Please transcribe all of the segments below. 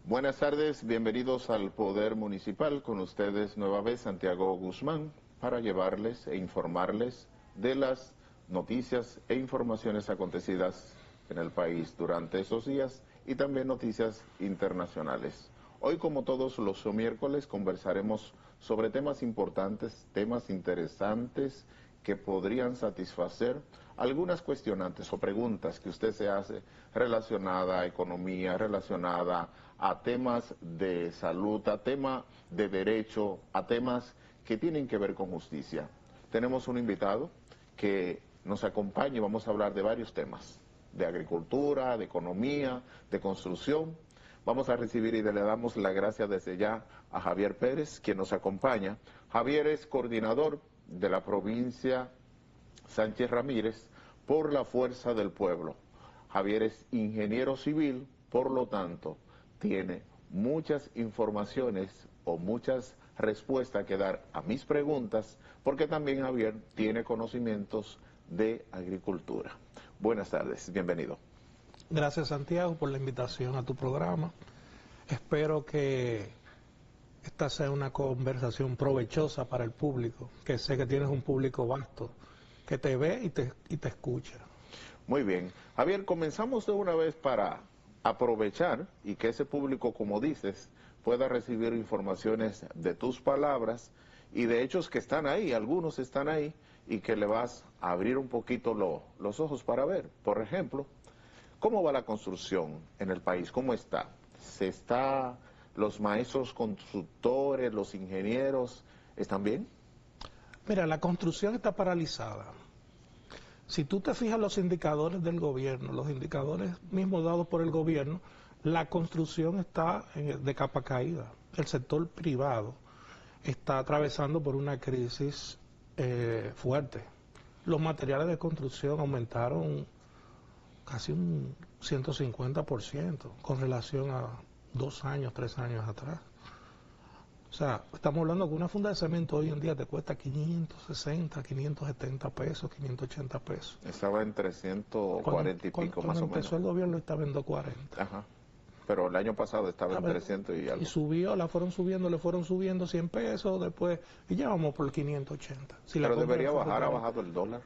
Buenas tardes, bienvenidos al Poder Municipal. Con ustedes nueva vez Santiago Guzmán para llevarles e informarles de las noticias e informaciones acontecidas en el país durante esos días y también noticias internacionales. Hoy, como todos los miércoles, conversaremos sobre temas importantes, temas interesantes que podrían satisfacer algunas cuestionantes o preguntas que usted se hace relacionada a economía, relacionada a temas de salud, a temas de derecho, a temas que tienen que ver con justicia. Tenemos un invitado que nos acompaña y vamos a hablar de varios temas, de agricultura, de economía, de construcción. Vamos a recibir y le damos la gracia desde ya a Javier Pérez, quien nos acompaña. Javier es coordinador de la provincia Sánchez Ramírez por la Fuerza del Pueblo. Javier es ingeniero civil, por lo tanto, tiene muchas informaciones o muchas respuestas que dar a mis preguntas, porque también Javier tiene conocimientos de agricultura. Buenas tardes, bienvenido. Gracias, Santiago, por la invitación a tu programa. Espero que esta sea una conversación provechosa para el público, que sé que tienes un público vasto, que te ve y te escucha. Muy bien. Javier, comenzamos de una vez para aprovechar y que ese público, como dices, pueda recibir informaciones de tus palabras y de hechos que están ahí, algunos están ahí, y que le vas a abrir un poquito los ojos para ver. Por ejemplo, ¿cómo va la construcción en el país? ¿Cómo está? ¿Los maestros constructores, los ingenieros, están bien? Mira, la construcción está paralizada. Si tú te fijas los indicadores del gobierno, los indicadores mismos dados por el gobierno, la construcción está de capa caída. El sector privado está atravesando por una crisis fuerte. Los materiales de construcción aumentaron casi un 150% con relación a 2 años, 3 años atrás. O sea, estamos hablando que una funda de cemento hoy en día te cuesta 560, 570 pesos, 580 pesos. Estaba en 340 y pico, más o menos. Cuando empezó el gobierno estaba en 240. Ajá. Pero el año pasado estaba en 300 y algo. Y subió, le fueron subiendo 100 pesos después, y ya vamos por 580. Pero debería bajar, ha bajado el dólar.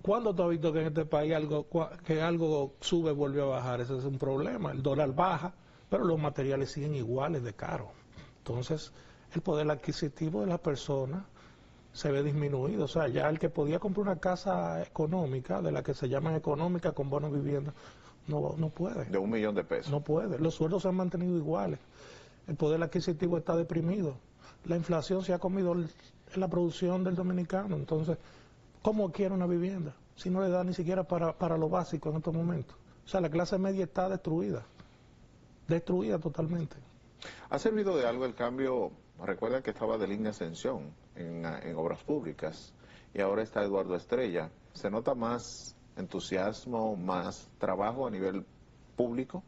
¿Cuándo tú has visto que en este país algo sube y vuelve a bajar? Ese es un problema. El dólar baja, pero los materiales siguen iguales de caros. Entonces, el poder adquisitivo de las personas se ve disminuido. O sea, ya el que podía comprar una casa económica, de la que se llaman económica con bonos vivienda, no puede. De 1 millón de pesos. No puede. Los sueldos se han mantenido iguales. El poder adquisitivo está deprimido. La inflación se ha comido en la producción del dominicano. Entonces, ¿cómo quiere una vivienda si no le da ni siquiera para lo básico en estos momentos? O sea, la clase media está destruida totalmente. ¿Ha servido de algo el cambio? Recuerda que estaba de línea Ascensión en obras públicas y ahora está Eduardo Estrella. ¿Se nota más entusiasmo, más trabajo a nivel público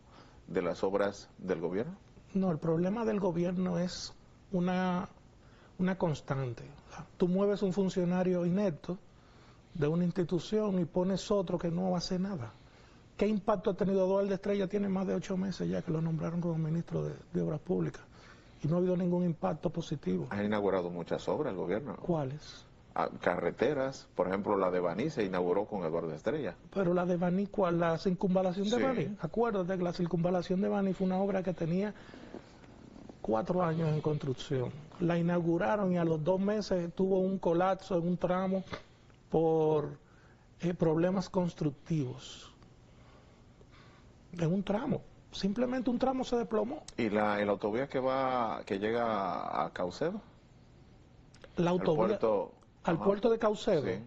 de las obras del gobierno? No, el problema del gobierno es una constante. O sea, tú mueves un funcionario inepto de una institución y pones otro que no hace nada. ¿Qué impacto ha tenido Eduardo Estrella? Tiene más de 8 meses ya que lo nombraron como ministro de Obras Públicas y no ha habido ningún impacto positivo. Ha inaugurado muchas obras el gobierno. ¿Cuáles? Carreteras, por ejemplo, la de Baní se inauguró con Eduardo Estrella. Pero la de Baní, ¿cuál? La circunvalación de Sí. Baní. Acuérdate que la circunvalación de Baní fue una obra que tenía 4 años en construcción. La inauguraron y a los 2 meses tuvo un colapso en un tramo por problemas constructivos. En un tramo. Simplemente un tramo se desplomó. ¿Y la autovía que llega a Caucedo? La autovía al Ajá. puerto de Caucedo. Sí.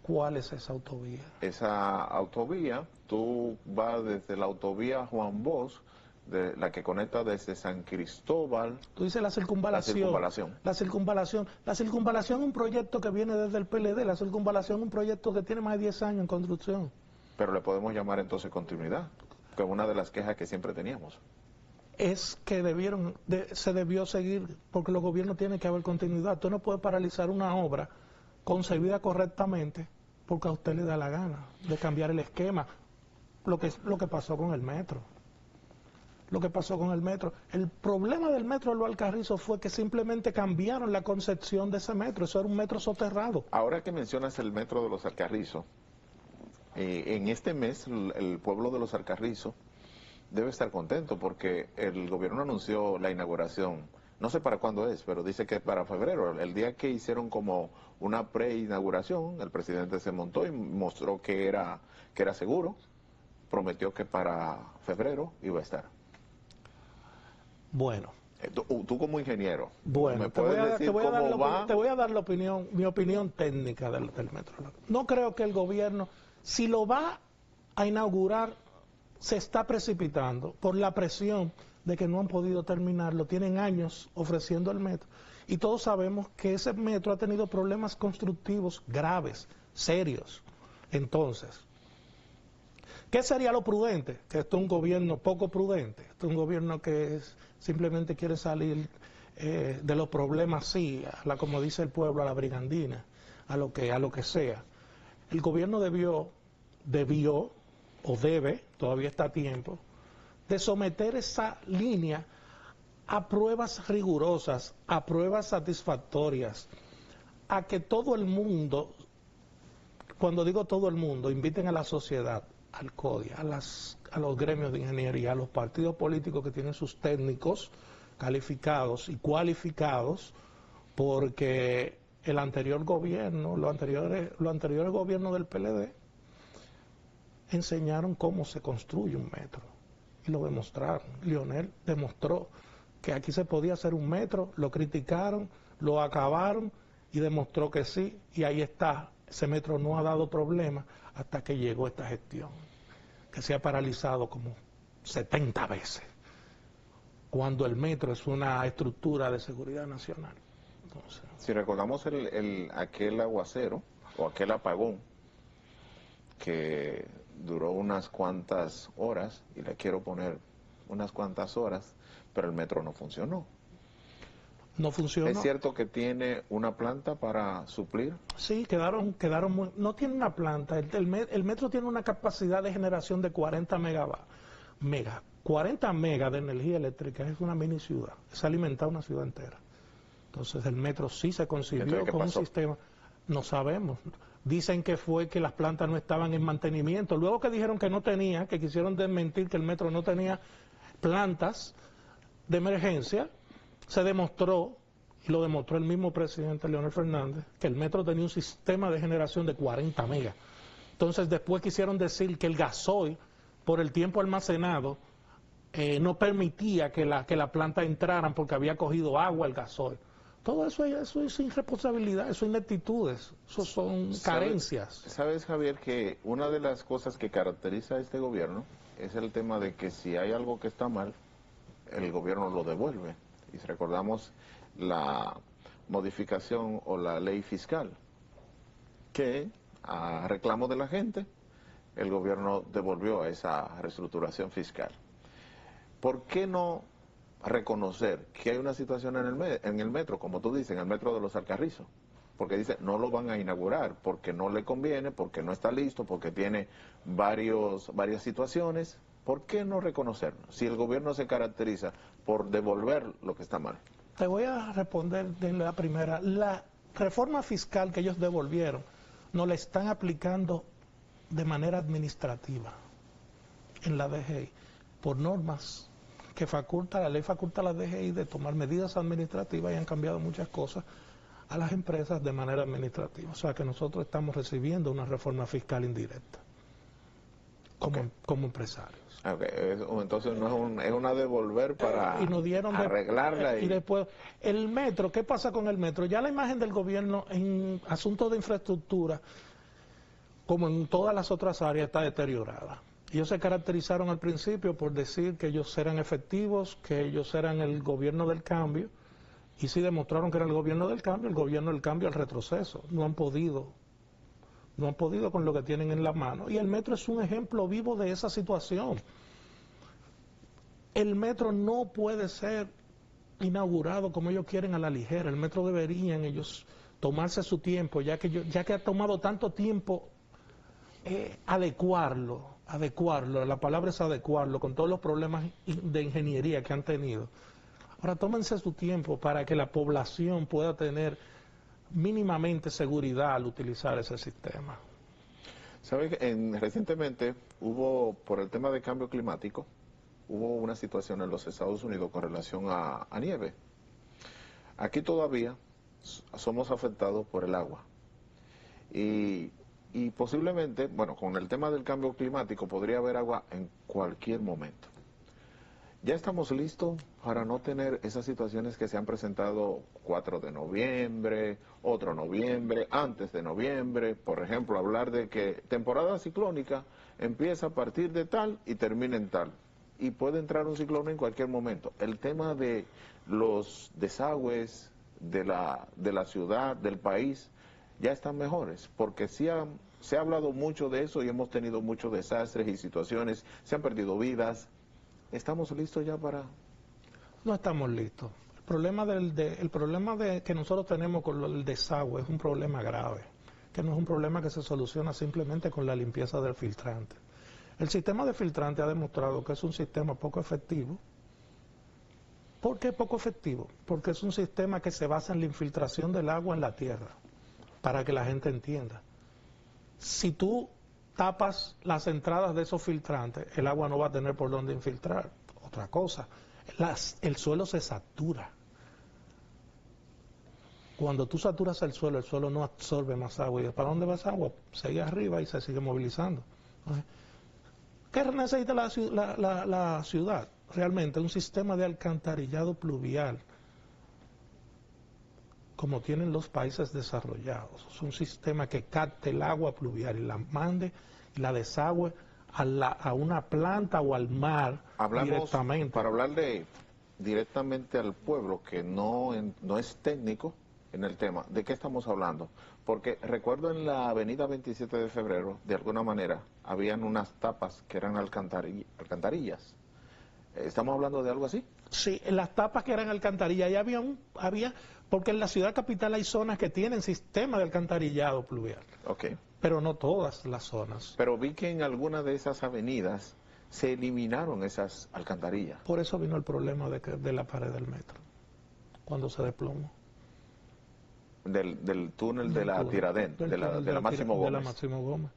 ¿Cuál es esa autovía? Esa autovía, tú vas desde la autovía Juan Bosch, de la que conecta desde San Cristóbal. Tú dices la circunvalación. La circunvalación es un proyecto que viene desde el PLD. La circunvalación es un proyecto que tiene más de 10 años en construcción. Pero le podemos llamar entonces continuidad, que es una de las quejas que siempre teníamos. Es que se debió seguir, porque los gobiernos tienen que haber continuidad. Tú no puedes paralizar una obra concebida correctamente porque a usted le da la gana de cambiar el esquema. Lo que pasó con el metro. lo que pasó con el metro. El problema del metro de Los Alcarrizos fue que simplemente cambiaron la concepción de ese metro. Eso era un metro soterrado. Ahora que mencionas el metro de Los Alcarrizos, en este mes el pueblo de Los Alcarrizos debe estar contento porque el gobierno anunció la inauguración, no sé para cuándo es, pero dice que es para febrero. El día que hicieron como una pre-inauguración, el presidente se montó y mostró que era seguro, prometió que para febrero iba a estar. Bueno. Tú como ingeniero, bueno, ¿me puedes decir cómo va? Te voy a dar mi opinión técnica del metro. No creo que el gobierno, si lo va a inaugurar, se está precipitando por la presión de que no han podido terminarlo. Tienen años ofreciendo el metro. Y todos sabemos que ese metro ha tenido problemas constructivos graves, serios. Entonces, ¿qué sería lo prudente? Que esto es un gobierno poco prudente. Esto es un gobierno que simplemente quiere salir de los problemas, sí, como dice el pueblo, a la brigandina, a lo que sea. El gobierno debió o debe, todavía está a tiempo, de someter esa línea a pruebas rigurosas, a pruebas satisfactorias, a que todo el mundo, cuando digo todo el mundo, inviten a la sociedad, al CODI, a los gremios de ingeniería, a los partidos políticos que tienen sus técnicos calificados y cualificados, porque el anterior gobierno, los anteriores gobiernos del PLD, enseñaron cómo se construye un metro y lo demostraron. Lionel demostró que aquí se podía hacer un metro, lo criticaron, lo acabaron y demostró que sí, y ahí está. Ese metro no ha dado problemas hasta que llegó esta gestión, que se ha paralizado como 70 veces, cuando el metro es una estructura de seguridad nacional. Entonces, si recordamos aquel aguacero o aquel apagón que duró unas cuantas horas, y le quiero poner unas cuantas horas, pero el metro no funcionó. No funcionó. ¿Es cierto que tiene una planta para suplir? Sí, no tiene una planta. El metro tiene una capacidad de generación de 40 megas. 40 megas de energía eléctrica es una mini ciudad. Es alimentar una ciudad entera. Entonces el metro sí se concibió con un sistema. No sabemos. Dicen que fue que las plantas no estaban en mantenimiento. Luego que dijeron que no tenía, que quisieron desmentir que el metro no tenía plantas de emergencia, se demostró, y lo demostró el mismo presidente Leonel Fernández, que el metro tenía un sistema de generación de 40 megas. Entonces después quisieron decir que el gasoil, por el tiempo almacenado, no permitía que la planta entraran porque había cogido agua el gasoil. Todo eso es irresponsabilidad, eso es ineptitudes, eso son carencias. ¿Sabes, Javier, que una de las cosas que caracteriza a este gobierno es el tema de que si hay algo que está mal, el gobierno lo devuelve? Y si recordamos la modificación o la ley fiscal, que a reclamo de la gente, el gobierno devolvió esa reestructuración fiscal. ¿Por qué no reconocer que hay una situación en el metro, como tú dices, en el metro de Los Alcarrizos? Porque dice, no lo van a inaugurar, porque no le conviene, porque no está listo, porque tiene varias situaciones. ¿Por qué no reconocerlo? Si el gobierno se caracteriza por devolver lo que está mal. Te voy a responder de la primera. La reforma fiscal que ellos devolvieron no la están aplicando de manera administrativa en la DGI, por normas que la ley faculta a la DGI de tomar medidas administrativas, y han cambiado muchas cosas a las empresas de manera administrativa. O sea que nosotros estamos recibiendo una reforma fiscal indirecta como empresarios. Okay. Entonces no es una devolver para arreglarla. Y después, el metro, ¿qué pasa con el metro? Ya la imagen del gobierno en asuntos de infraestructura, como en todas las otras áreas, está deteriorada. Ellos se caracterizaron al principio por decir que ellos eran efectivos, que ellos eran el gobierno del cambio, y sí demostraron que era el gobierno del cambio al retroceso. No han podido con lo que tienen en la mano. Y el metro es un ejemplo vivo de esa situación. El metro no puede ser inaugurado como ellos quieren a la ligera. El metro deberían ellos tomarse su tiempo, ya que ha tomado tanto tiempo adecuarlo, la palabra es adecuarlo, con todos los problemas de ingeniería que han tenido. Ahora tómense su tiempo para que la población pueda tener mínimamente seguridad al utilizar ese sistema. ¿Sabe que recientemente hubo, por el tema de cambio climático, hubo una situación en los Estados Unidos con relación a nieve? Aquí todavía somos afectados por el agua. Y posiblemente, bueno, con el tema del cambio climático podría haber agua en cualquier momento. Ya estamos listos para no tener esas situaciones que se han presentado 4 de noviembre, otro noviembre, antes de noviembre. Por ejemplo, hablar de que temporada ciclónica empieza a partir de tal y termina en tal. Y puede entrar un ciclón en cualquier momento. El tema de los desagües de la ciudad, del país, ya están mejores, porque se ha hablado mucho de eso y hemos tenido muchos desastres y situaciones, se han perdido vidas. ¿Estamos listos ya para...? No estamos listos. El problema que nosotros tenemos con el desagüe es un problema grave, que no es un problema que se soluciona simplemente con la limpieza del filtrante. El sistema de filtrante ha demostrado que es un sistema poco efectivo. ¿Por qué poco efectivo? Porque es un sistema que se basa en la infiltración del agua en la tierra, para que la gente entienda. Si tú tapas las entradas de esos filtrantes, el agua no va a tener por dónde infiltrar. Otra cosa, el suelo se satura. Cuando tú saturas el suelo no absorbe más agua. ¿Y para dónde va esa agua? Sigue arriba y se sigue movilizando. ¿Qué necesita la ciudad? Realmente un sistema de alcantarillado pluvial, como tienen los países desarrollados. Es un sistema que capte el agua pluvial y la mande y la desagüe a una planta o al mar directamente. Para hablar directamente al pueblo que no es técnico en el tema, ¿de qué estamos hablando? Porque recuerdo en la avenida 27 de febrero, de alguna manera, habían unas tapas que eran alcantarillas. ¿Estamos hablando de algo así? Sí, en las tapas que eran alcantarillas, ya había, porque en la ciudad capital hay zonas que tienen sistema de alcantarillado pluvial. Okay. Pero no todas las zonas. Pero vi que en alguna de esas avenidas se eliminaron esas alcantarillas. Por eso vino el problema de la pared del metro, cuando se desplomó. Del túnel de la Tiradentes, de la Máximo Gómez. De la Máximo Gómez.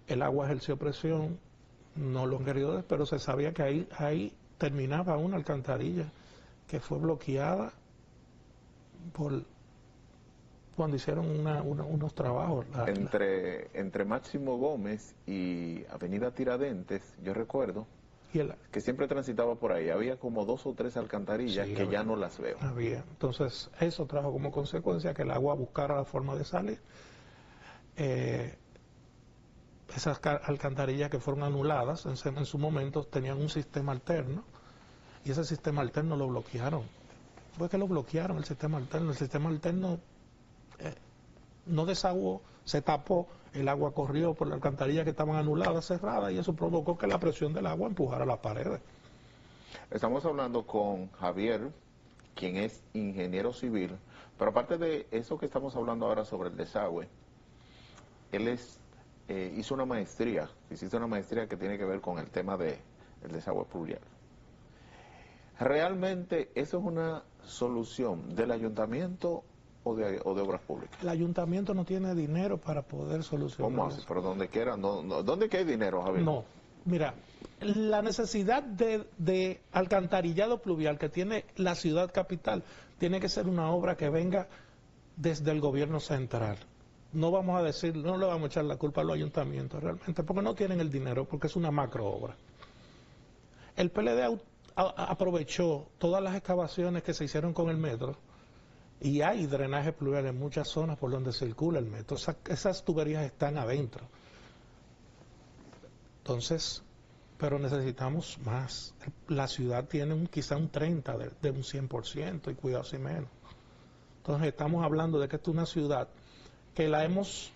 El agua ejerció presión, no lo han querido, pero se sabía que ahí terminaba una alcantarilla que fue bloqueada cuando hicieron unos trabajos. Entre Máximo Gómez y Avenida Tiradentes, yo recuerdo que siempre transitaba por ahí. Había como 2 o 3 alcantarillas que ya no las veo. Había. Entonces, eso trajo como consecuencia que el agua buscara la forma de salir. Esas alcantarillas que fueron anuladas en su momento tenían un sistema alterno y ese sistema alterno lo bloquearon. Fue que lo bloquearon, el sistema alterno. El sistema alterno no desaguó, se tapó, el agua corrió por la alcantarilla que estaban anuladas, cerradas, y eso provocó que la presión del agua empujara las paredes. Estamos hablando con Javier, quien es ingeniero civil, pero aparte de eso que estamos hablando ahora sobre el desagüe, él hizo una maestría, que tiene que ver con el tema del desagüe pluvial. ¿Realmente eso es una solución del ayuntamiento o de obras públicas? El ayuntamiento no tiene dinero para poder solucionar. ¿Cómo hace? Pero donde quiera, ¿dónde que hay dinero, Javier? No, mira, la necesidad de alcantarillado pluvial que tiene la ciudad capital tiene que ser una obra que venga desde el gobierno central. No vamos a decir, no le vamos a echar la culpa a los ayuntamientos realmente, porque no tienen el dinero, porque es una macro obra. El PLD aprovechó todas las excavaciones que se hicieron con el metro y hay drenaje pluvial en muchas zonas por donde circula el metro. Esas tuberías están adentro. Entonces, pero necesitamos más. La ciudad tiene quizá un 30% de un 100% y cuidado si menos. Entonces estamos hablando de que esta es una ciudad que la hemos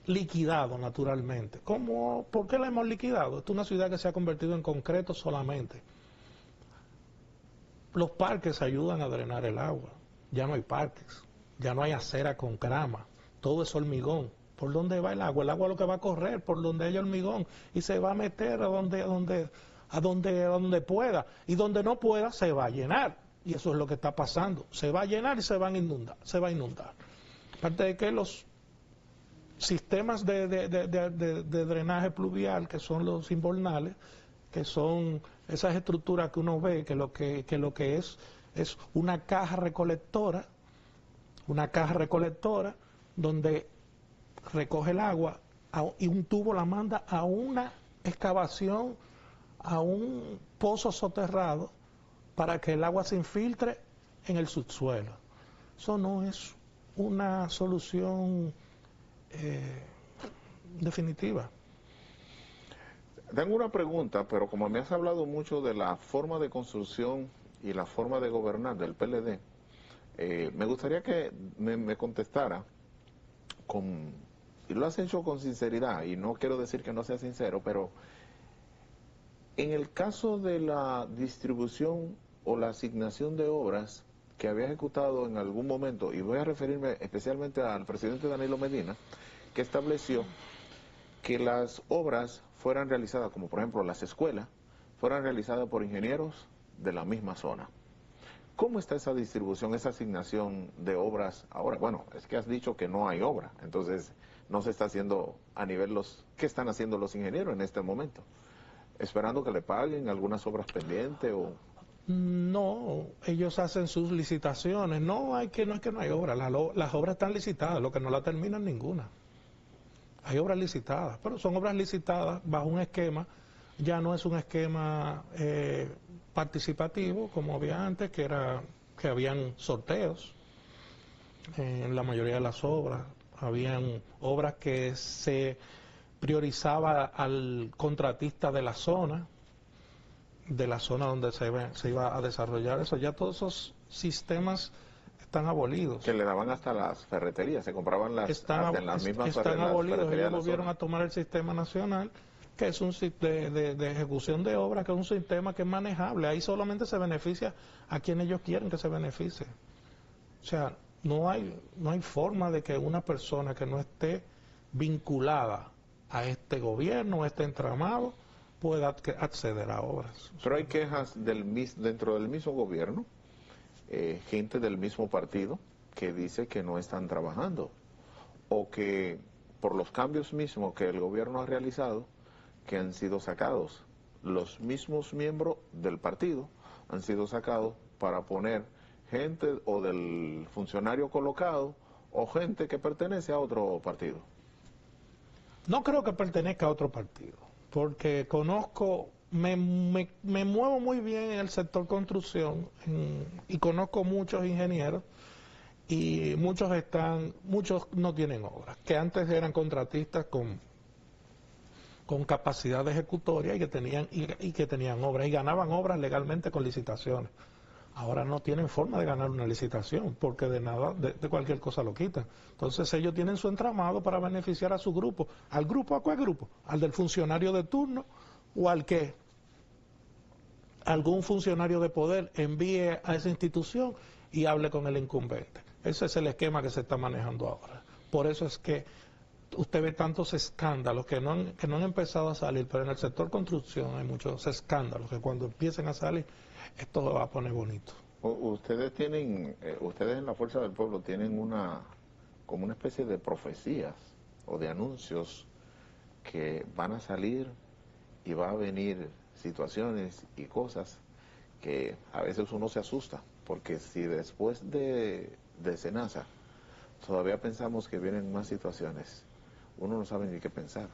liquidado naturalmente. ¿Por qué la hemos liquidado? Esta es una ciudad que se ha convertido en concreto solamente. Los parques ayudan a drenar el agua. Ya no hay parques, ya no hay acera con grama, todo es hormigón. ¿Por dónde va el agua? El agua lo que va a correr por donde hay hormigón y se va a meter a donde pueda. Y donde no pueda se va a llenar. Y eso es lo que está pasando. Se va a llenar y se va a inundar. Aparte de que los sistemas de drenaje pluvial, que son los invernales, que son esas estructuras que uno ve, que lo que es una caja recolectora donde recoge el agua y un tubo la manda a una excavación, a un pozo soterrado, para que el agua se infiltre en el subsuelo. Eso no es una solución definitiva. Tengo una pregunta, pero como me has hablado mucho de la forma de construcción y la forma de gobernar del PLD, me gustaría que me contestara y lo has hecho con sinceridad, y no quiero decir que no sea sincero, pero en el caso de la distribución o la asignación de obras que había ejecutado en algún momento, y voy a referirme especialmente al presidente Danilo Medina, que estableció que las obras fueran realizadas, como por ejemplo las escuelas, fueran realizadas por ingenieros de la misma zona. ¿Cómo está esa distribución, esa asignación de obras ahora? Bueno, es que has dicho que no hay obra, entonces no se está haciendo a nivel ¿qué están haciendo los ingenieros en este momento? ¿Esperando que le paguen algunas obras pendientes o...? No, ellos hacen sus licitaciones. No es que no hay obra, las obras están licitadas, lo que no la terminan ninguna. Hay obras licitadas, pero son obras licitadas bajo un esquema, ya no es un esquema participativo como había antes, que habían sorteos en la mayoría de las obras, habían obras que se priorizaba al contratista de la zona donde se iba a desarrollar eso. Ya todos esos sistemas están abolidos. Que le daban hasta las ferreterías, se compraban en las mismas están abolidos. Ellos de volvieron a tomar el sistema nacional, que es un de ejecución de obras, que es un sistema que es manejable. Ahí solamente se beneficia a quien ellos quieren que se beneficie. O sea, no hay forma de que una persona que no esté vinculada a este gobierno, a este entramado, pueda acceder a obras. Pero hay quejas dentro del mismo gobierno, gente del mismo partido que dice que no están trabajando o que por los cambios mismos que el gobierno ha realizado, que han sido sacados. Los mismos miembros del partido han sido sacados para poner gente o del funcionario colocado o gente que pertenece a otro partido. No creo que pertenezca a otro partido, porque me muevo muy bien en el sector construcción y conozco muchos ingenieros y muchos no tienen obras, que antes eran contratistas con capacidad de ejecutoria y que tenían obras y ganaban obras legalmente con licitaciones. Ahora no tienen forma de ganar una licitación porque de cualquier cosa lo quitan. Entonces ellos tienen su entramado para beneficiar a su grupo. ¿Al grupo? ¿A cuál grupo? ¿Al del funcionario de turno o al que algún funcionario de poder envíe a esa institución y hable con el incumbente? Ese es el esquema que se está manejando ahora. Por eso es que usted ve tantos escándalos que no han empezado a salir, pero en el sector construcción hay muchos escándalos que cuando empiecen a salir, esto va a poner bonito. Ustedes en la Fuerza del Pueblo tienen como una especie de profecías o de anuncios que van a salir y va a venir situaciones y cosas que a veces uno se asusta, porque si después de Senasa todavía pensamos que vienen más situaciones, uno no sabe ni qué pensar.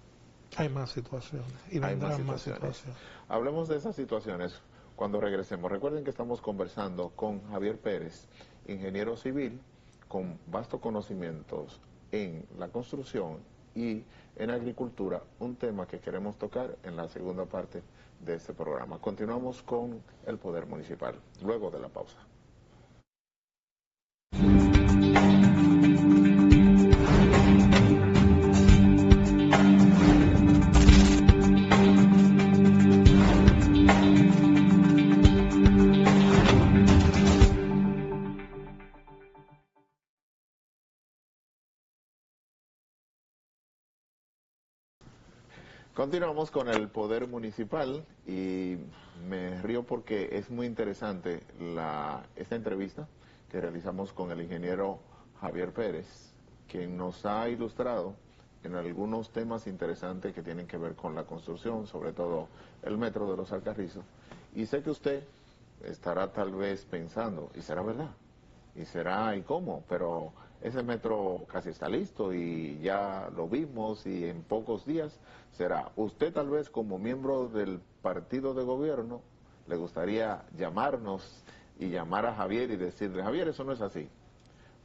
Hay más situaciones y vendrán más situaciones. Hablemos de esas situaciones cuando regresemos. Recuerden que estamos conversando con Javier Pérez, ingeniero civil con vastos conocimientos en la construcción y en agricultura, un tema que queremos tocar en la segunda parte de este programa. Continuamos con el Poder Municipal, luego de la pausa. Continuamos con el Poder Municipal y me río porque es muy interesante esta entrevista que realizamos con el ingeniero Javier Pérez, quien nos ha ilustrado en algunos temas interesantes que tienen que ver con la construcción, sobre todo el metro de los Alcarrizos. Y sé que usted estará tal vez pensando, ¿y será verdad? ¿Y será y cómo? Pero ese metro casi está listo y ya lo vimos y en pocos días será. Usted tal vez como miembro del partido de gobierno le gustaría llamarnos y llamar a Javier y decirle, Javier, eso no es así.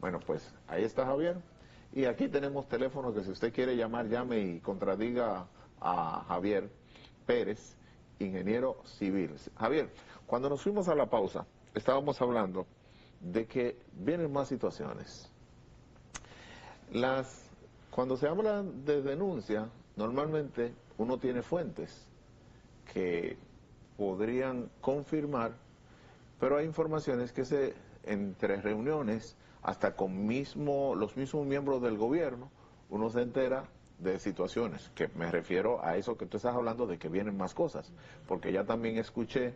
Bueno, pues ahí está Javier y aquí tenemos teléfono que si usted quiere llamar, llame y contradiga a Javier Pérez, ingeniero civil. Javier, cuando nos fuimos a la pausa, estábamos hablando de que vienen más situaciones. Cuando se habla de denuncia, normalmente uno tiene fuentes que podrían confirmar, pero hay informaciones que entre reuniones, hasta con los mismos miembros del gobierno, uno se entera de situaciones, que me refiero a eso que tú estás hablando de que vienen más cosas, porque ya también escuché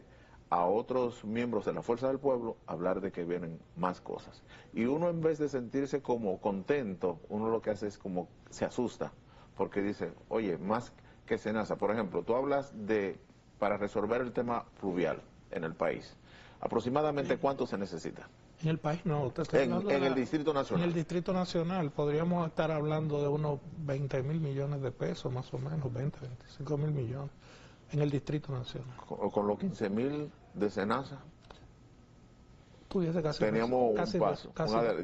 a otros miembros de la Fuerza del Pueblo hablar de que vienen más cosas. Y uno en vez de sentirse como contento, uno lo que hace es como se asusta, porque dice, oye, más que Senasa, por ejemplo, tú hablas para resolver el tema fluvial en el país, aproximadamente ¿cuánto se necesita? En el país no, te estoy hablando en el Distrito Nacional. En el Distrito Nacional podríamos estar hablando de unos 20.000 millones de pesos, más o menos, 25.000 millones, en el Distrito Nacional. Con los 15.000 de Senasa, tuviese teníamos un paso,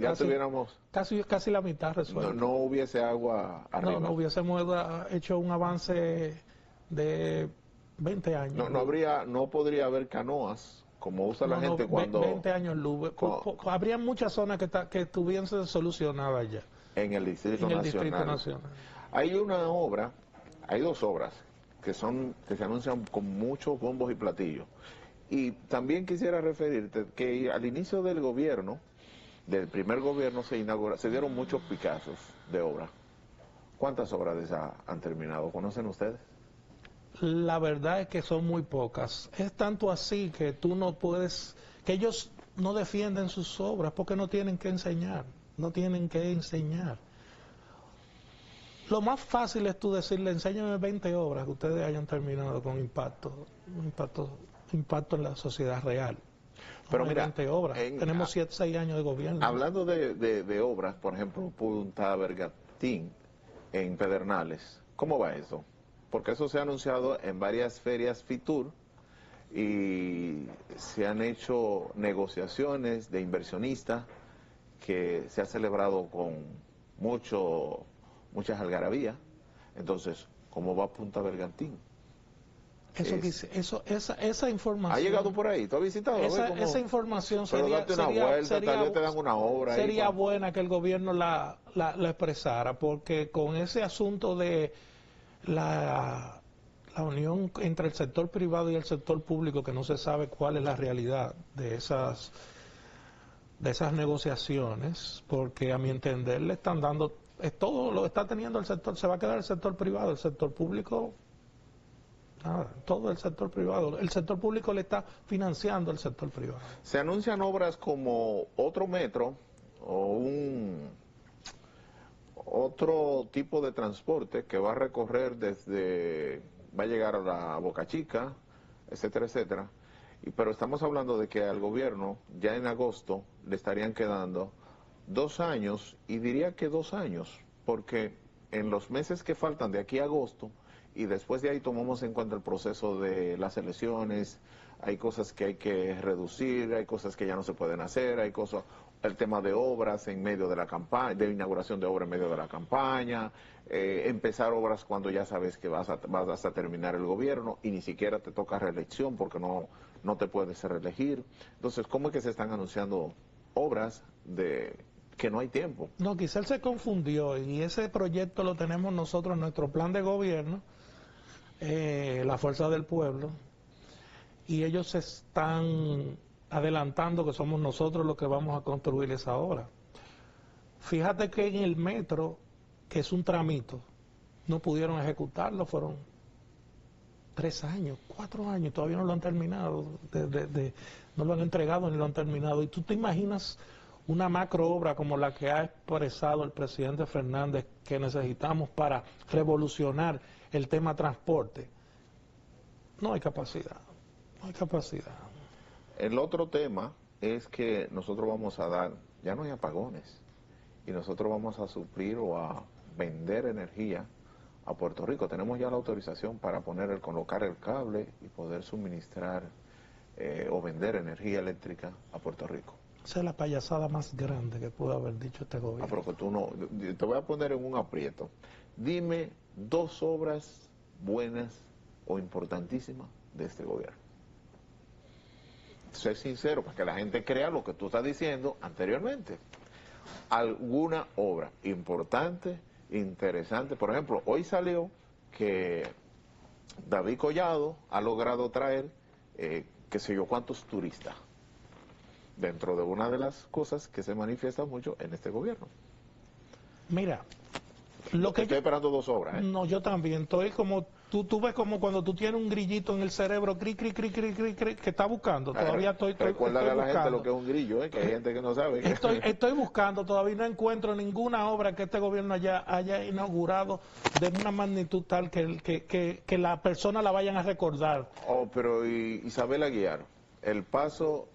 ya tuviéramos... Casi la mitad resuelta. No hubiese agua arriba. No hubiésemos hecho un avance de 20 años. No podría haber canoas como usa la gente cuando... 20 años luz. Habría muchas zonas que estuviesen solucionadas ya. En el Distrito Nacional. Hay una obra, hay dos obras que se anuncian con muchos bombos y platillos. Y también quisiera referirte que al inicio del gobierno, del primer gobierno se dieron muchos picazos de obra. ¿Cuántas obras de esas han terminado? ¿Conocen ustedes? La verdad es que son muy pocas. Es tanto así que tú no puedes, que ellos no defienden sus obras porque no tienen que enseñar, Lo más fácil es tú decirle, enséñame 20 obras que ustedes hayan terminado con impacto en la sociedad real. Pero mira, 20 obras. Tenemos 6 años de gobierno. Hablando de obras, por ejemplo, Punta Bergantín en Pedernales, ¿cómo va eso? Porque eso se ha anunciado en varias ferias FITUR y se han hecho negociaciones de inversionistas que se ha celebrado con muchas algarabías. Entonces, ¿cómo va Punta Bergantín? Esa información... ¿Ha llegado por ahí? ¿Tú has visitado? Esa información tal vez te dan una obra. Sería buena que el gobierno la expresara, porque con ese asunto de la unión entre el sector privado y el sector público, que no se sabe cuál es la realidad de esas negociaciones, porque a mi entender le están dando, todo lo está teniendo el sector, se va a quedar el sector privado, el sector público, nada, todo el sector privado, el sector público le está financiando al sector privado. Se anuncian obras como otro metro o otro tipo de transporte que va a recorrer va a llegar a Boca Chica, etcétera, etcétera. Pero estamos hablando de que al gobierno ya en agosto le estarían quedando 2 años, y diría que 2 años, porque en los meses que faltan de aquí a agosto, y después de ahí tomamos en cuenta el proceso de las elecciones, hay cosas que hay que reducir, hay cosas que ya no se pueden hacer, el tema de obras en medio de la campaña, de inauguración de obra en medio de la campaña, empezar obras cuando ya sabes que vas a terminar el gobierno y ni siquiera te toca reelección porque no te puedes reelegir. Entonces, ¿cómo es que se están anunciando obras que no hay tiempo? No, quizá él se confundió y ese proyecto lo tenemos nosotros en nuestro plan de gobierno, la Fuerza del Pueblo, y ellos se están adelantando que somos nosotros los que vamos a construir esa obra. Fíjate que en el metro, que es un tramito, no pudieron ejecutarlo, fueron 3 años, 4 años, todavía no lo han terminado, no lo han entregado ni lo han terminado. Y tú te imaginas una macro obra como la que ha expresado el presidente Fernández que necesitamos para revolucionar el tema transporte. No hay capacidad, no hay capacidad. El otro tema es que nosotros vamos a dar, ya no hay apagones, y nosotros vamos a suplir o a vender energía a Puerto Rico. Tenemos ya la autorización para colocar el cable y poder suministrar o vender energía eléctrica a Puerto Rico. Esa es la payasada más grande que pudo haber dicho este gobierno. Pero que tú no, te voy a poner en un aprieto. Dime 2 obras buenas o importantísimas de este gobierno. Sé sincero, para que la gente crea lo que tú estás diciendo anteriormente. Alguna obra importante, interesante. Por ejemplo, hoy salió que David Collado ha logrado traer, qué sé yo, cuántos turistas, dentro de una de las cosas que se manifiesta mucho en este gobierno. Mira, lo que estoy esperando 2 obras, ¿eh? No, yo también. Estoy como tú ves como cuando tú tienes un grillito en el cerebro, cri, que está buscando. Todavía estoy Recuérdale a la buscando. gente lo que es un grillo, que hay gente que no sabe. Estoy buscando, todavía no encuentro ninguna obra que este gobierno haya inaugurado de una magnitud tal que la persona la vayan a recordar. Oh, pero Isabel Aguiar, el paso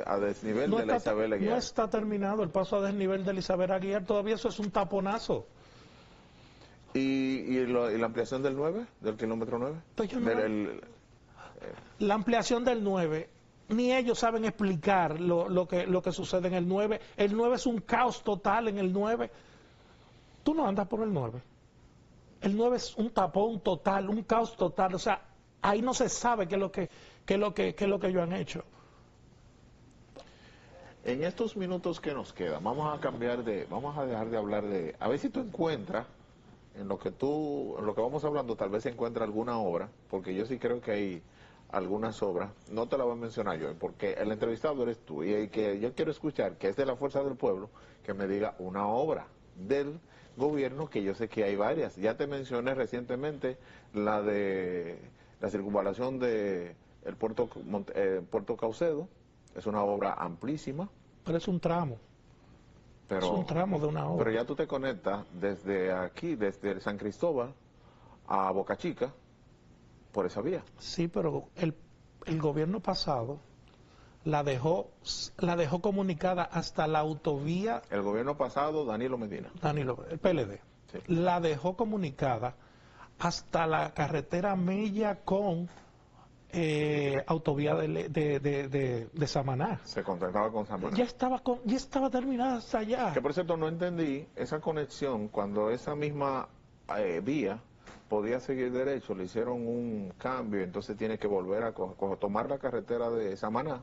a desnivel de la Isabel Aguiar. No está terminado el paso a desnivel de la Isabel Aguiar, todavía eso es un taponazo. ¿Y la ampliación del 9, del kilómetro 9? Pues la ampliación del 9, ni ellos saben explicar lo que sucede en el 9. El 9 es un caos total en el 9. Tú no andas por el 9. El 9 es un tapón total, un caos total. O sea, ahí no se sabe qué es lo que ellos han hecho. En estos minutos que nos quedan, vamos a dejar de hablar de, a ver si tú encuentras, en lo que vamos hablando, tal vez encuentra alguna obra, porque yo sí creo que hay algunas obras, no te la voy a mencionar yo, porque el entrevistado eres tú, y que yo quiero escuchar, que es de la Fuerza del Pueblo, que me diga una obra del gobierno, que yo sé que hay varias. Ya te mencioné recientemente la de la circunvalación de el Puerto Caucedo, es una obra amplísima. Pero es un tramo. Es un tramo de una obra. Pero ya tú te conectas desde aquí, desde San Cristóbal a Boca Chica, por esa vía. Sí, pero el gobierno pasado la dejó comunicada hasta la autovía. El gobierno pasado, Danilo Medina. El PLD. Sí. La dejó comunicada hasta la carretera Mella con autovía de Samaná. Se contactaba con Samaná. Ya estaba terminada hasta allá. Que por cierto no entendí esa conexión cuando esa misma vía podía seguir derecho, le hicieron un cambio, entonces tiene que volver a tomar la carretera de Samaná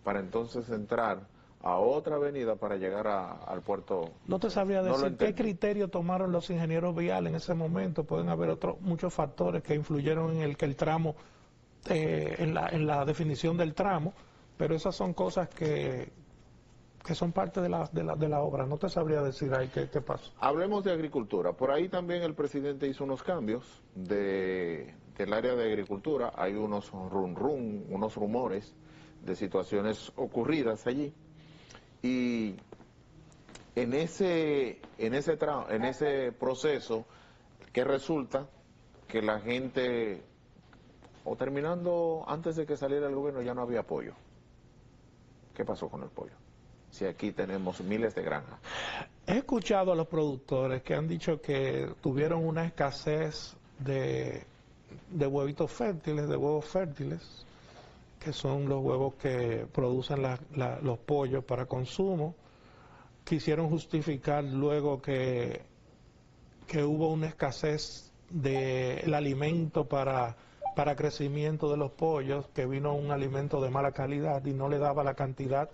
para entonces entrar a otra avenida para llegar al puerto. No te sabría decir qué criterio tomaron los ingenieros viales en ese momento. Pueden haber muchos factores que influyeron en que el tramo, en la definición del tramo, pero esas son cosas que son parte de la obra. No te sabría decir ahí qué pasó. Hablemos de agricultura. Por ahí también el presidente hizo unos cambios del área de agricultura. Hay unos unos rumores de situaciones ocurridas allí. Y en ese proceso, que resulta que la gente, o terminando antes de que saliera el gobierno, ya no había pollo. ¿Qué pasó con el pollo? Si aquí tenemos miles de granjas. He escuchado a los productores que han dicho que tuvieron una escasez de huevitos fértiles, de huevos fértiles, que son los huevos que producen los pollos para consumo. Quisieron justificar luego que hubo una escasez del alimento para crecimiento de los pollos, que vino un alimento de mala calidad y no le daba la cantidad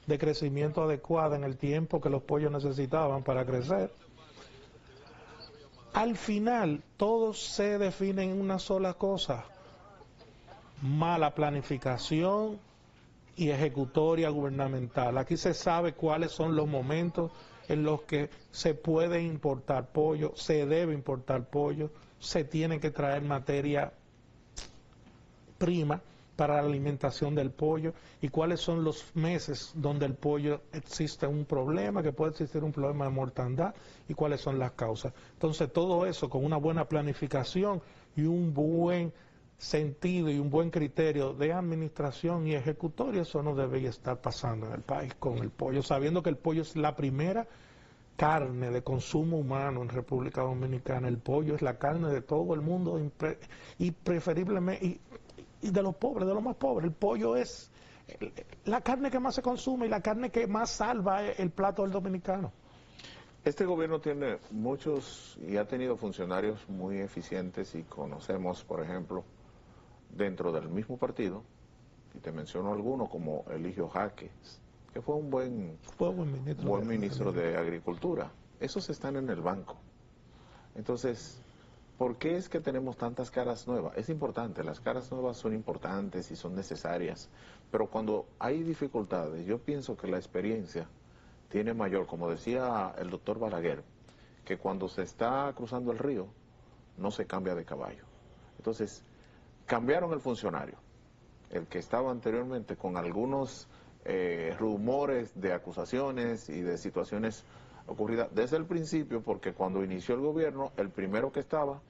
de crecimiento adecuada en el tiempo que los pollos necesitaban para crecer. Al final, todo se define en una sola cosa: mala planificación y ejecutoria gubernamental. Aquí se sabe cuáles son los momentos en los que se puede importar pollo, se debe importar pollo, se tiene que traer materia prima para la alimentación del pollo y cuáles son los meses donde el pollo existe un problema, que puede existir un problema de mortandad y cuáles son las causas. Entonces todo eso con una buena planificación y un buen sentido y un buen criterio de administración y ejecutoria, eso no debería estar pasando en el país con el pollo, sabiendo que el pollo es la primera carne de consumo humano en República Dominicana. El pollo es la carne de todo el mundo y preferiblemente y de los pobres, de los más pobres. El pollo es la carne que más se consume y la carne que más salva el plato del dominicano. Este gobierno tiene muchos y ha tenido funcionarios muy eficientes y conocemos, por ejemplo, dentro del mismo partido, y te menciono alguno como Eligio Jaques, que fue un buen ministro de Agricultura. Esos están en el banco. Entonces, ¿por qué es que tenemos tantas caras nuevas? Es importante, las caras nuevas son importantes y son necesarias, pero cuando hay dificultades, yo pienso que la experiencia tiene mayor, como decía el doctor Balaguer, que cuando se está cruzando el río, no se cambia de caballo. Entonces, cambiaron el funcionario, el que estaba anteriormente con algunos rumores de acusaciones y de situaciones ocurridas desde el principio, porque cuando inició el gobierno, el primero que estaba,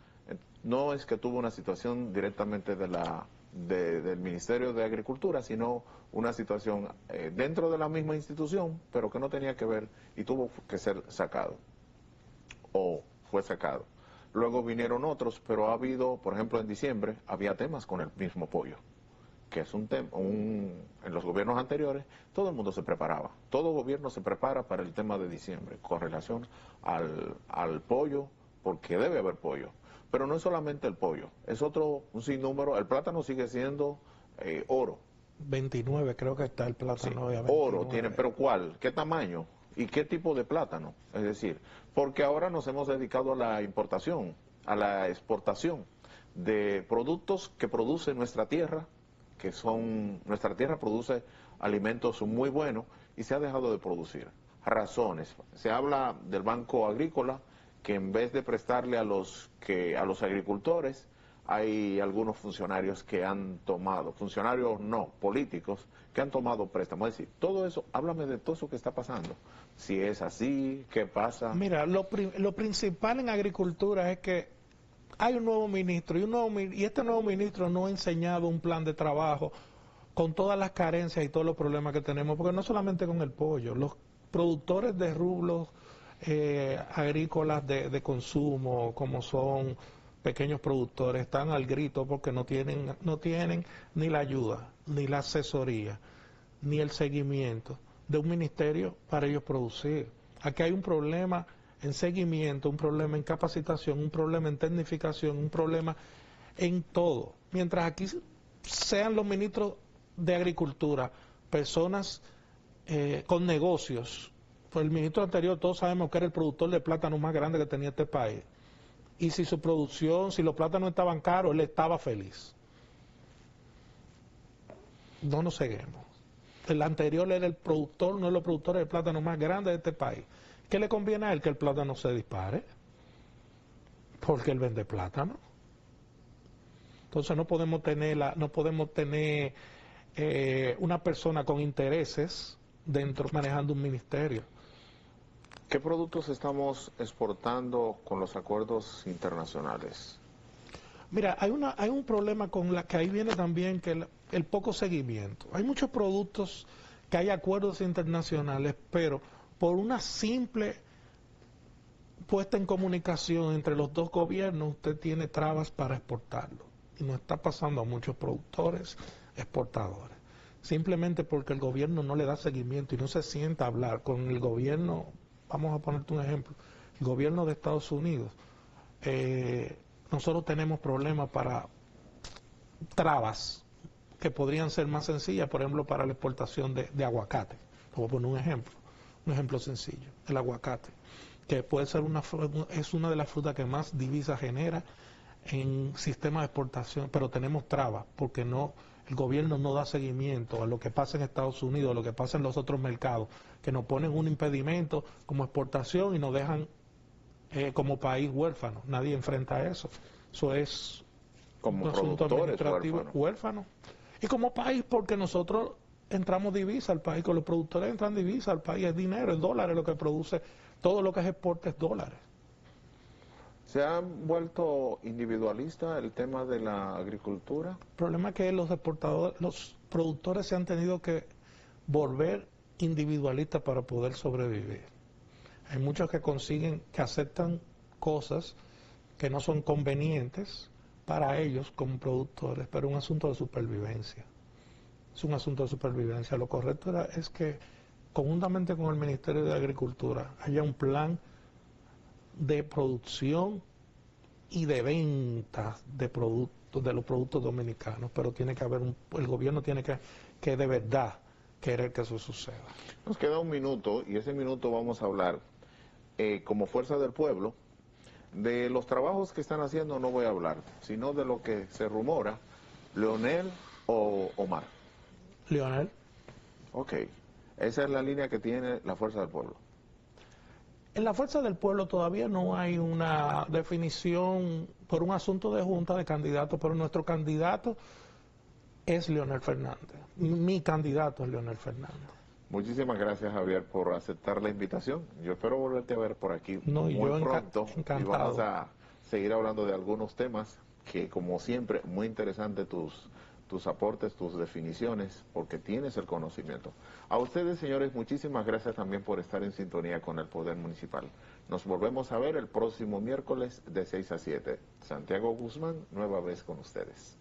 no es que tuvo una situación directamente del Ministerio de Agricultura, sino una situación dentro de la misma institución, pero que no tenía que ver y tuvo que ser sacado, o fue sacado. Luego vinieron otros, pero ha habido, por ejemplo, en diciembre, había temas con el mismo pollo, que es un tema, en los gobiernos anteriores, todo el mundo se preparaba. Todo gobierno se prepara para el tema de diciembre, con relación al pollo, porque debe haber pollo. Pero no es solamente el pollo, es un sinnúmero. El plátano sigue siendo oro. 29 creo que está el plátano. Sí, oro tiene, pero ¿cuál? ¿Qué tamaño? ¿Y qué tipo de plátano? Es decir, porque ahora nos hemos dedicado a la importación, a la exportación de productos que produce nuestra tierra, nuestra tierra produce alimentos muy buenos y se ha dejado de producir. Razones. Se habla del Banco Agrícola, que en vez de prestarle a los agricultores, hay algunos funcionarios que han tomado, funcionarios no, políticos, que han tomado préstamos. Es decir, todo eso, háblame de todo eso que está pasando. Si es así, ¿qué pasa? Mira, lo principal en agricultura es que hay un nuevo ministro y este nuevo ministro no ha enseñado un plan de trabajo con todas las carencias y todos los problemas que tenemos, porque no solamente con el pollo, los productores de rublos agrícolas de consumo, como son pequeños productores, están al grito porque no tienen ni la ayuda, ni la asesoría, ni el seguimiento de un ministerio para ellos producir. Aquí hay un problema en seguimiento, un problema en capacitación, un problema en tecnificación, un problema en todo. Mientras aquí sean los ministros de Agricultura personas con negocios, pues el ministro anterior todos sabemos que era el productor de plátano más grande que tenía este país. Y si su producción, si los plátanos estaban caros, él estaba feliz. No nos ceguemos. El anterior era el productor, uno de los productores de plátano más grandes de este país. ¿Qué le conviene a él? Que el plátano se dispare, porque él vende plátano. Entonces no podemos tener una persona con intereses dentro manejando un ministerio. ¿Qué productos estamos exportando con los acuerdos internacionales? Mira, hay un problema con que ahí viene también que el poco seguimiento. Hay muchos productos que hay acuerdos internacionales, pero por una simple puesta en comunicación entre los dos gobiernos, usted tiene trabas para exportarlo. Y nos está pasando a muchos productores, exportadores. Simplemente porque el gobierno no le da seguimiento y no se sienta a hablar con el gobierno. Vamos a ponerte un ejemplo. El gobierno de Estados Unidos, nosotros tenemos problemas para trabas que podrían ser más sencillas, por ejemplo, para la exportación de aguacate. Voy a poner un ejemplo sencillo, el aguacate, que puede ser es una de las frutas que más divisas genera en sistema de exportación, pero tenemos trabas porque el gobierno no da seguimiento a lo que pasa en Estados Unidos, a lo que pasa en los otros mercados, que nos ponen un impedimento como exportación y nos dejan como país huérfano. Nadie enfrenta eso. Eso es como un asunto productores administrativo huérfano. Y como país, porque nosotros entramos divisa al país, con los productores entran divisa al país, es dinero, es dólares lo que produce, todo lo que es exporte es dólares. ¿Se ha vuelto individualista el tema de la agricultura? El problema es que los exportadores, los productores se han tenido que volver individualistas para poder sobrevivir. Hay muchos que consiguen, que aceptan cosas que no son convenientes para ellos como productores, pero es un asunto de supervivencia. Es un asunto de supervivencia. Lo correcto es que, conjuntamente con el Ministerio de Agricultura, haya un plan de producción y de venta de productos, de los productos dominicanos, pero tiene que haber el gobierno tiene que de verdad querer que eso suceda. Nos queda un minuto y ese minuto vamos a hablar como Fuerza del Pueblo de los trabajos que están haciendo. No voy a hablar, sino de lo que se rumora, Leonel o Omar. Leonel. Ok, esa es la línea que tiene la Fuerza del Pueblo. En la Fuerza del Pueblo todavía no hay una definición por un asunto de junta de candidatos, pero nuestro candidato es Leonel Fernández. Mi candidato es Leonel Fernández. Muchísimas gracias, Javier, por aceptar la invitación. Yo espero volverte a ver por aquí muy pronto. Encantado. Y vamos a seguir hablando de algunos temas que, como siempre, muy interesante tus aportes, tus definiciones, porque tienes el conocimiento. A ustedes, señores, muchísimas gracias también por estar en sintonía con el Poder Municipal. Nos volvemos a ver el próximo miércoles de 6 a 7. Santiago Guzmán, nueva vez con ustedes.